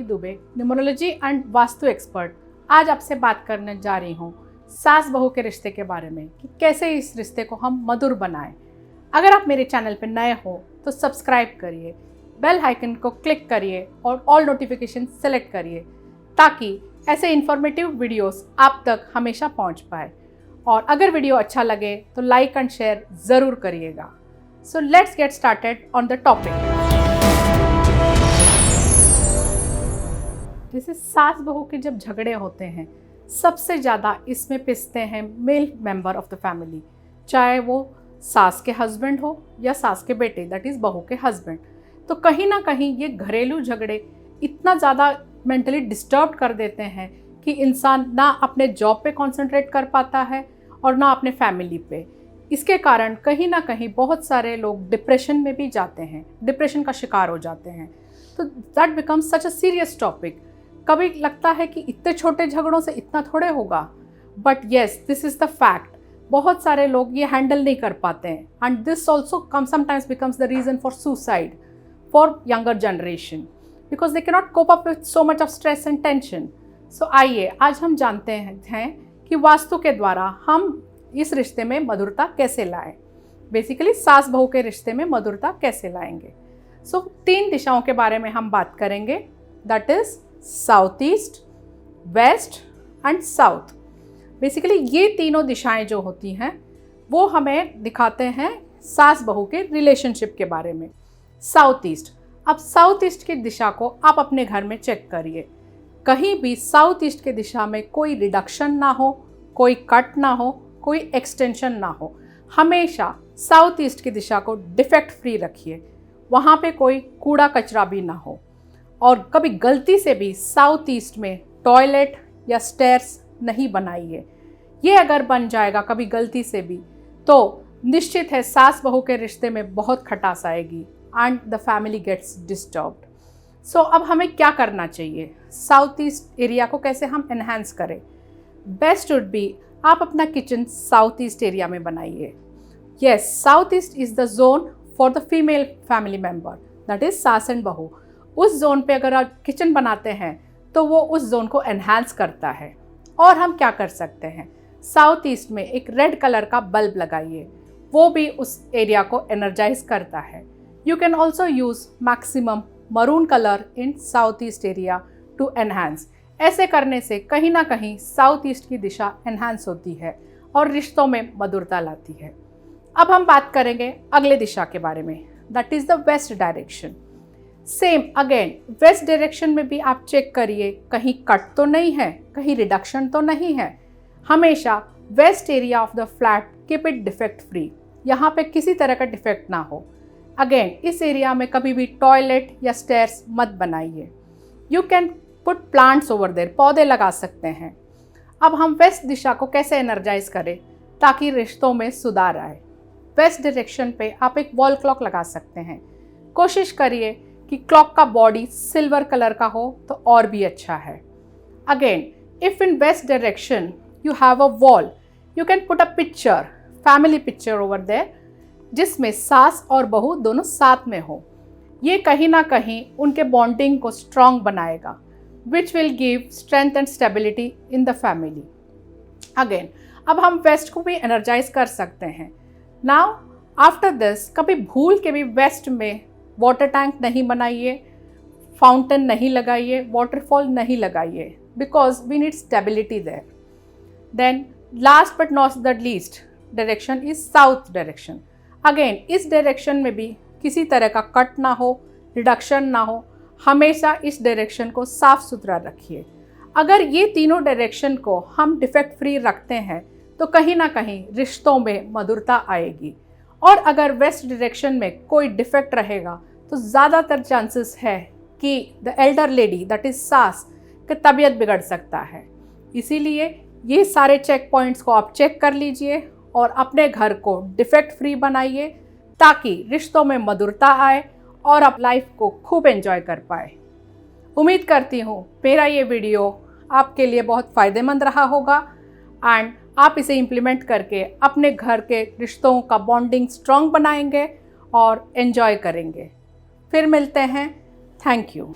Aarti Dubey, numerology and vastu expert. आज आपसे बात करने जा रही हूँ सास बहू के रिश्ते के बारे में कि कैसे इस रिश्ते को हम मधुर बनाएं। अगर आप मेरे चैनल पर नए हो तो सब्सक्राइब करिए, बेल आइकन को क्लिक करिए और ऑल नोटिफिकेशन सेलेक्ट करिए ताकि ऐसे इन्फॉर्मेटिव वीडियोस आप तक हमेशा पहुंच पाए। और अगर वीडियो अच्छा लगे तो लाइक एंड शेयर ज़रूर करिएगा। So let's get started on the topic. जैसे सास बहू के जब झगड़े होते हैं, सबसे ज़्यादा इसमें पिसते हैं male member of the family, चाहे वो सास के हस्बैंड हो या सास के बेटे, दैट इज़ बहू के हस्बैंड। तो कहीं ना कहीं ये घरेलू झगड़े इतना ज़्यादा मेंटली डिस्टर्ब कर देते हैं कि इंसान ना अपने जॉब पे कंसंट्रेट कर पाता है और ना अपने फैमिली पे। इसके कारण कहीं ना कहीं बहुत सारे लोग डिप्रेशन में भी जाते हैं, डिप्रेशन का शिकार हो जाते हैं। तो that becomes such a serious topic. कभी लगता है कि इतने छोटे झगड़ों से इतना थोड़े होगा, but yes, this is the fact. बहुत सारे लोग ये हैंडल नहीं कर पाते हैं and this also sometimes becomes the reason for suicide for younger generation because they cannot cope up with so much of stress and tension. So आइए आज हम जानते हैं कि वास्तु के द्वारा हम इस रिश्ते में मधुरता कैसे लाएं। बेसिकली सास बहू के रिश्ते में मधुरता कैसे लाएंगे। सो 3 दिशाओं के बारे में हम बात करेंगे, that is south east, west and south. Basically ये तीनों दिशाएं जो होती हैं वो हमें दिखाते हैं सास बहू के रिलेशनशिप के बारे में। साउथ ईस्ट, अब साउथ ईस्ट की दिशा को आप अपने घर में चेक करिए। कहीं भी साउथ ईस्ट की दिशा में कोई रिडक्शन ना हो, कोई कट ना हो, कोई एक्सटेंशन ना हो। हमेशा साउथ ईस्ट की दिशा को डिफेक्ट फ्री रखिए, वहाँ पे कोई कूड़ा कचरा भी ना हो। और कभी गलती से भी साउथ ईस्ट में टॉयलेट या स्टेयर्स नहीं बनाइए। ये अगर बन जाएगा कभी गलती से भी तो निश्चित है सास बहू के रिश्ते में बहुत खटास आएगी and the family gets disturbed. So अब हमें क्या करना चाहिए, साउथ ईस्ट एरिया को कैसे हम एनहांस करें। बेस्ट वुड बी आप अपना किचन साउथ ईस्ट एरिया में बनाइए। Yes, south east is the zone for the female family member, that is सास एंड बहू। उस जोन पे अगर आप किचन बनाते हैं तो वो उस जोन को एनहांस करता है। और हम क्या कर सकते हैं, साउथ ईस्ट में एक रेड कलर का बल्ब लगाइए, वो भी उस एरिया को एनर्जाइज करता है। You can also use maximum maroon colour in south east area to enhance. ऐसे करने से कहीं ना कहीं साउथ ईस्ट की दिशा एनहांस होती है और रिश्तों में मधुरता लाती है। अब हम बात करेंगे अगले दिशा के बारे में, that is the west direction. Same again, west direction में भी आप चेक करिए कहीं कट तो नहीं है, कहीं रिडक्शन तो नहीं है। हमेशा west area of the flat keep it defect free, यहाँ पे किसी तरह का डिफेक्ट ना हो। अगेन, इस एरिया में कभी भी टॉयलेट या स्टेयर्स मत बनाइए। You can put plants over there, पौधे लगा सकते हैं। अब हम वेस्ट दिशा को कैसे एनर्जाइज करें ताकि रिश्तों में सुधार आए। वेस्ट डायरेक्शन पे आप एक वॉल क्लॉक लगा सकते हैं। कोशिश करिए कि क्लॉक का बॉडी सिल्वर कलर का हो तो और भी अच्छा है। Again, if in west direction you have a wall, you can put a picture, family picture over there, जिसमें सास और बहू दोनों साथ में हो। ये कहीं ना कहीं उनके बॉन्डिंग को स्ट्रॉन्ग बनाएगा, which will give strength and stability in the family. Again, अब हम वेस्ट को भी एनर्जाइज कर सकते हैं। नाउ आफ्टर दिस, कभी भूल के भी वेस्ट में वाटर टैंक नहीं बनाइए, फाउंटेन नहीं लगाइए, वाटरफॉल नहीं लगाइए, because we need stability there. Then last but not the least direction is south direction. Again, इस डायरेक्शन में भी किसी तरह का कट ना हो, रिडक्शन ना हो। हमेशा इस डायरेक्शन को साफ सुथरा रखिए। अगर ये तीनों डायरेक्शन को हम डिफेक्ट फ्री रखते हैं तो कहीं ना कहीं रिश्तों में मधुरता आएगी। और अगर वेस्ट डायरेक्शन में कोई डिफेक्ट रहेगा तो ज़्यादातर चांसेस है कि the Elder lady, that is सास, की तबीयत बिगड़ सकता है। इसीलिए ये सारे चेक पॉइंट्स को आप चेक कर लीजिए और अपने घर को डिफेक्ट फ्री बनाइए ताकि रिश्तों में मधुरता आए और आप लाइफ को खूब एंजॉय कर पाए। उम्मीद करती हूँ मेरा ये वीडियो आपके लिए बहुत फ़ायदेमंद रहा होगा एंड आप इसे इम्प्लीमेंट करके अपने घर के रिश्तों का बॉन्डिंग स्ट्रॉन्ग बनाएंगे और एंजॉय करेंगे। फिर मिलते हैं। Thank you.